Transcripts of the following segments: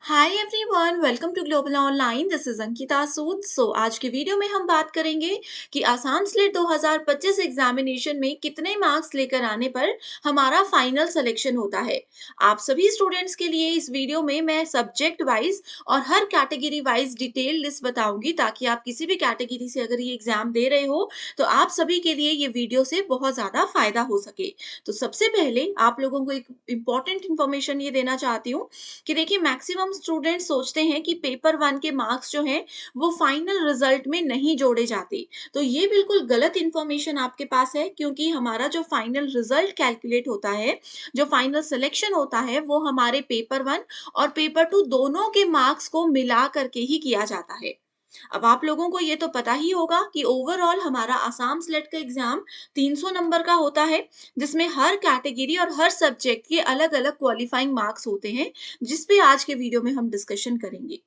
Hi everyone, welcome to global online. This is Ankita Sood. आज की video में हम बात करेंगे कि आसाम स्लेट 2025 एग्जामिनेशन में कितने मार्क्स लेकर आने पर हमारा फाइनल सिलेक्शन होता है। आप सभी स्टूडेंट्स के लिए इस वीडियो में मैं सब्जेक्ट वाइज और हर कैटेगरी वाइज डिटेल लिस्ट बताऊंगी, ताकि आप किसी भी कैटेगरी से अगर ये एग्जाम दे रहे हो तो आप सभी के लिए ये वीडियो से बहुत ज्यादा फायदा हो सके। तो सबसे पहले आप लोगों को एक इम्पॉर्टेंट इन्फॉर्मेशन ये देना चाहती हूँ कि देखिए, मैक्सिमम स्टूडेंट सोचते हैं कि पेपर वन के मार्क्स जो हैं वो फाइनल रिजल्ट में नहीं जोड़े जाते। तो ये बिल्कुल गलत इन्फॉर्मेशन आपके पास है, क्योंकि हमारा जो फाइनल रिजल्ट कैलकुलेट होता है, जो फाइनल सिलेक्शन होता है, वो हमारे पेपर वन और पेपर टू दोनों के मार्क्स को मिला करके ही किया जाता है। अब आप लोगों को ये तो पता ही होगा कि ओवरऑल हमारा आसाम स्लेट का एग्जाम 300 नंबर का होता है, जिसमें हर कैटेगरी और हर सब्जेक्ट के अलग अलग क्वालिफाइंग मार्क्स होते हैं, जिस पे आज के वीडियो में हम डिस्कशन करेंगे।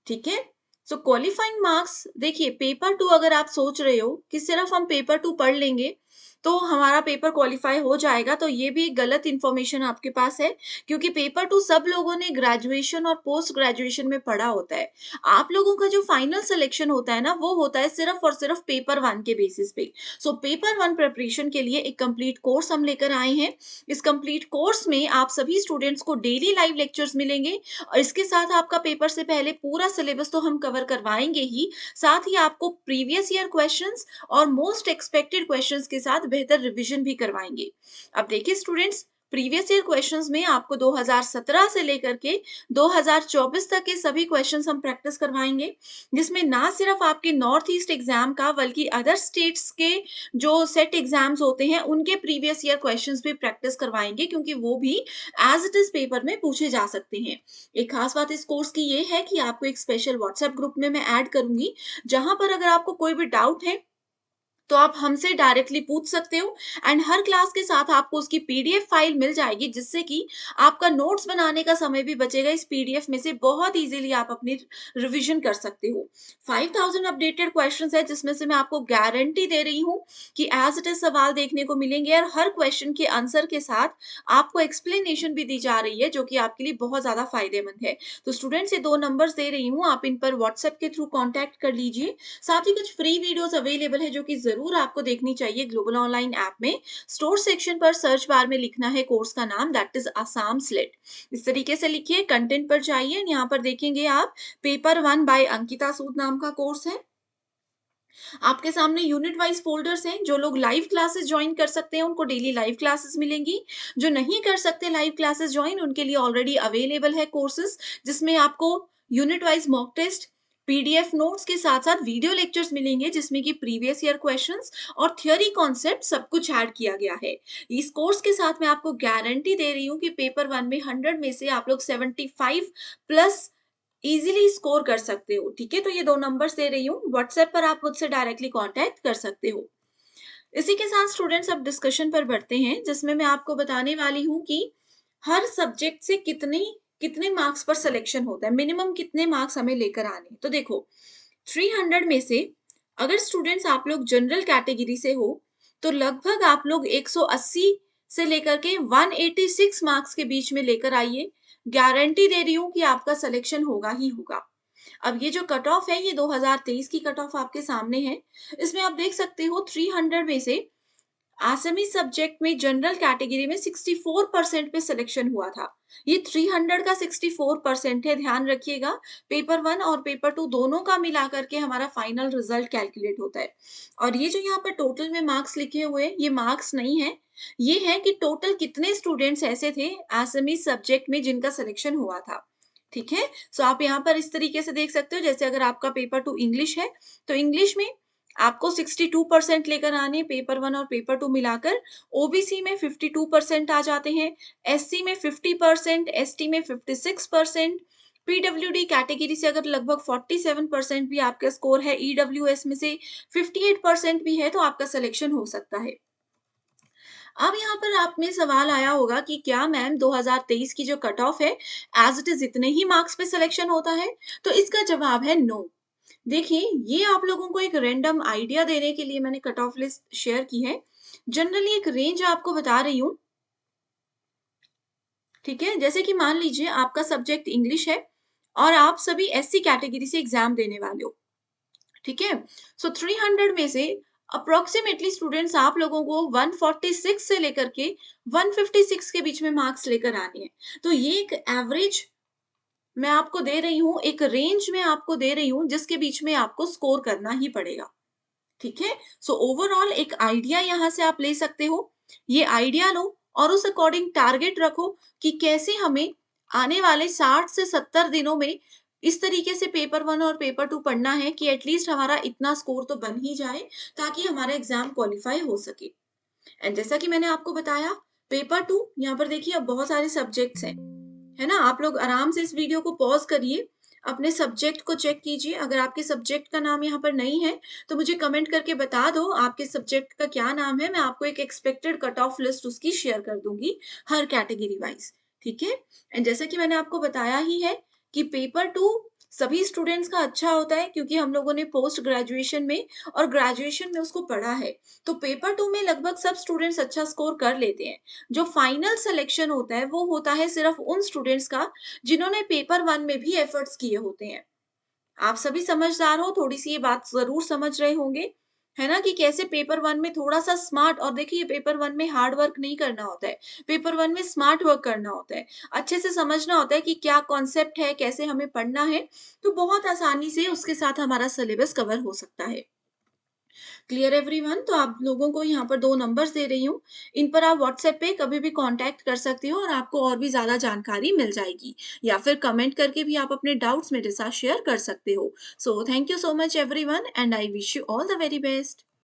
ठीक है। सो क्वालिफाइंग मार्क्स देखिए, पेपर टू अगर आप सोच रहे हो कि सिर्फ हम पेपर टू पढ़ लेंगे तो हमारा पेपर क्वालिफाई हो जाएगा, तो ये भी गलत इंफॉर्मेशन आपके पास है, क्योंकि पेपर टू सब लोगों ने ग्रेजुएशन और पोस्ट ग्रेजुएशन में पढ़ा होता है। आप लोगों का जो फाइनल सिलेक्शन होता है ना, वो होता है सिर्फ और सिर्फ पेपर वन के बेसिस पे। सो पेपर वन प्रिपरेशन के लिए एक कंप्लीट कोर्स हम लेकर आए हैं। इस कंप्लीट कोर्स में आप सभी स्टूडेंट्स को डेली लाइव लेक्चर्स मिलेंगे, और इसके साथ आपका पेपर से पहले पूरा सिलेबस तो हम कवर करवाएंगे ही, साथ ही आपको प्रीवियस ईयर क्वेश्चंस और मोस्ट एक्सपेक्टेड क्वेश्चंस के साथ बेहतर रिवीजन भी करवाएंगे। अब देखिए स्टूडेंट्स, प्रीवियस ईयर क्वेश्चंस में आपको 2017 से लेकर के 2024 तक के सभी क्वेश्चंस हम प्रैक्टिस करवाएंगे, जिसमें ना सिर्फ आपके नॉर्थ ईस्ट एग्जाम का बल्कि अदर स्टेट्स के जो सेट एग्जाम्स होते हैं उनके प्रीवियस ईयर क्वेश्चंस भी प्रैक्टिस करवाएंगे, क्योंकि वो भी एज इट इज पेपर में पूछे जा सकते हैं। एक खास बात इस कोर्स की ये है कि आपको एक स्पेशल व्हाट्सएप ग्रुप में मैं ऐड करूंगी, जहां पर अगर आपको कोई भी डाउट है तो आप हमसे डायरेक्टली पूछ सकते हो। एंड हर क्लास के साथ आपको उसकी पीडीएफ फाइल मिल जाएगी, जिससे कि आपका नोट्स बनाने का समय भी बचेगा। इस पीडीएफ में से बहुत इजीली आप अपनी रिवीजन कर सकते हो। 5000 अपडेटेड क्वेश्चंस है, जिसमें से मैं आपको गारंटी दे रही हूँ कि एज इट इज सवाल देखने को मिलेंगे, और हर क्वेश्चन के आंसर के साथ आपको एक्सप्लेनेशन भी दी जा रही है, जो कि आपके लिए बहुत ज्यादा फायदेमंद है। तो स्टूडेंट्स, ये दो नंबर्स दे रही हूँ, आप इन पर व्हाट्सएप के थ्रू कॉन्टैक्ट कर लीजिए। साथ ही कुछ फ्री वीडियोस अवेलेबल है, जो कि जरूर आपको देखनी चाहिए। ग्लोबल ऑनलाइन ऐप में स्टोर सेक्शन पर सर्च बार में लिखना है कोर्स का नाम, दैट इज आसाम स्लेट। इस तरीके से लिखिए, कंटेंट पर जाइए, यहाँ पर देखेंगे आप पेपर वन बाय अंकिता सूद नाम का कोर्स है। आपके सामने यूनिट वाइज फोल्डर्स हैं। जो लोग लाइव क्लासेस ज्वाइन कर सकते हैं उनको डेली लाइव क्लासेस मिलेंगी। जो नहीं कर सकते लाइव क्लासेस ज्वाइन, उनके लिए ऑलरेडी अवेलेबल है कोर्सेज, जिसमें आपको unit wise mock test, PDF notes के साथ साथ वीडियो लेक्चर्स मिलेंगे, जिसमें कि प्रीवियस ईयर क्वेश्चंस और थियोरी कॉन्सेप्ट सब कुछ ऐड किया गया है। इस कोर्स के साथ मैं आपको गारंटी दे रही हूँ कि पेपर वन में 100 में से आप लोग 75 प्लस इजीली स्कोर कर सकते हो। ठीक है, तो ये दो नंबर्स दे रही हूँ, व्हाट्सएप पर आप मुझसे डायरेक्टली कांटेक्ट कर सकते हो। इसी के साथ स्टूडेंट्स अब डिस्कशन पर बढ़ते हैं, जिसमें मैं आपको बताने वाली हूँ कि हर सब्जेक्ट से कितने कितने मार्क्स पर सिलेक्शन होता है, मिनिमम कितने मार्क्स हमें लेकर आने हैं। तो देखो, 300 में से अगर स्टूडेंट्स आप लोग जनरल कैटेगरी से हो, तो लगभग आप लोग 180 से लेकर के 186 मार्क्स के बीच में लेकर आइए। गारंटी दे रही हूँ कि आपका सिलेक्शन होगा ही होगा। अब ये जो कट ऑफ है, ये 2023 की कट ऑफ आपके सामने है। इसमें आप देख सकते हो 300 में से आसामी सब्जेक्ट में जनरल कैटेगरी में 64% पे सिलेक्शन हुआ था। ये 300 का 64% है, ध्यान रखिएगा। पेपर वन और पेपर टू दोनों का मिला करके हमारा फाइनल रिजल्ट कैलकुलेट होता है। और ये जो यहाँ पर टोटल में मार्क्स लिखे हुए हैं, ये मार्क्स नहीं है, ये है कि टोटल कितने स्टूडेंट्स ऐसे थे आसामी सब्जेक्ट में जिनका सिलेक्शन हुआ था। ठीक है। सो आप यहाँ पर इस तरीके से देख सकते हो, जैसे अगर आपका पेपर टू इंग्लिश है, तो इंग्लिश में आपको 62% लेकर आने, पेपर वन और पेपर टू मिलाकर। ओबीसी में 52% आ जाते हैं, एससी में 50%, एसटी में 56%, पीडब्ल्यूडी कैटेगरी से अगर लगभग 47% भी आपका स्कोर है, ईडब्ल्यूएस में से 58% भी है, तो आपका सिलेक्शन हो सकता है। अब यहाँ पर आप में सवाल आया होगा कि क्या मैम 2023 की जो कट ऑफ है, एज इट इज इतने ही मार्क्स पे सिलेक्शन होता है? तो इसका जवाब है नो। देखिए, ये आप लोगों को एक रैंडम आइडिया देने के लिए मैंने कट ऑफ लिस्ट शेयर की है। जनरली एक रेंज आपको बता रही हूँ ठीक है? जैसे कि मान लीजिए आपका सब्जेक्ट इंग्लिश है और आप सभी एससी कैटेगरी से एग्ज़ाम देने वाले हो, ठीक है? सो 300 में से अप्रॉक्सिमेटली स्टूडेंट्स आप लोगों को 146 से लेकर के 156 के बीच में मार्क्स लेकर आने हैं। तो ये एक एवरेज मैं आपको दे रही हूँ, एक रेंज में आपको दे रही हूँ जिसके बीच में आपको स्कोर करना ही पड़ेगा। ठीक है? सो ओवरऑल एक आइडिया यहाँ से आप ले सकते हो। ये आइडिया लो और उस अकॉर्डिंग टारगेट रखो कि कैसे हमें आने वाले 60 से 70 दिनों में इस तरीके से पेपर 1 और पेपर 2 पढ़ना है कि एटलीस्ट हमारा इतना स्कोर तो बन ही जाए, ताकि हमारा एग्ज़ाम क्वालीफाई हो सके। एंड जैसा कि मैंने आपको बताया, पेपर 2 यहाँ पर देखिए अब बहुत सारे सब्जेक्ट्स हैं, है ना? आप लोग आराम से इस वीडियो को पॉज़ करिए, अपने सब्जेक्ट को चेक कीजिए। अगर आपके सब्जेक्ट का नाम यहाँ पर नहीं है, तो मुझे कमेंट करके बता दो आपके सब्जेक्ट का क्या नाम है, मैं आपको एक एक्सपेक्टेड कट ऑफ लिस्ट उसकी शेयर कर दूँगी, हर कैटेगरी वाइज़, ठीक है? एंड जैसा कि मैंने आपको बताया ही है कि पेपर 2 सभी स्टूडेंट्स का अच्छा होता है, क्योंकि हम लोगों ने पोस्ट ग्रेजुएशन में और ग्रेजुएशन में उसको पढ़ा है। तो पेपर 2 में लगभग सब स्टूडेंट्स अच्छा स्कोर कर लेते हैं। जो फाइनल सिलेक्शन होता है, वो होता है सिर्फ़ उन स्टूडेंट्स का जिन्होंने पेपर 1 में भी एफर्ट्स किए होते हैं। आप सभी समझदार हो, थोड़ी-सी ये बात ज़रूर समझ रहे होंगे, है ना? कि कैसे पेपर 1 में थोड़ा-सा स्मार्ट, और देखिए पेपर 1 में हार्ड वर्क नहीं करना होता है, पेपर 1 में स्मार्ट वर्क करना होता है। अच्छे से समझना होता है कि क्या कॉन्सेप्ट है, कैसे हमें पढ़ना है, तो बहुत आसानी से उसके साथ हमारा सिलेबस कवर हो सकता है। Clear everyone? तो आप लोगों को यहाँ पर 2 नंबर्स दे रही हूँ, इन पर आप व्हाट्सएप पे कभी भी कॉन्टैक्ट कर सकते हो और आपको और भी ज़्यादा जानकारी मिल जाएगी, या फिर कमेंट करके भी आप अपने डाउट्स मेरे साथ शेयर कर सकते हो। So thank you so much everyone and I wish you all the very best.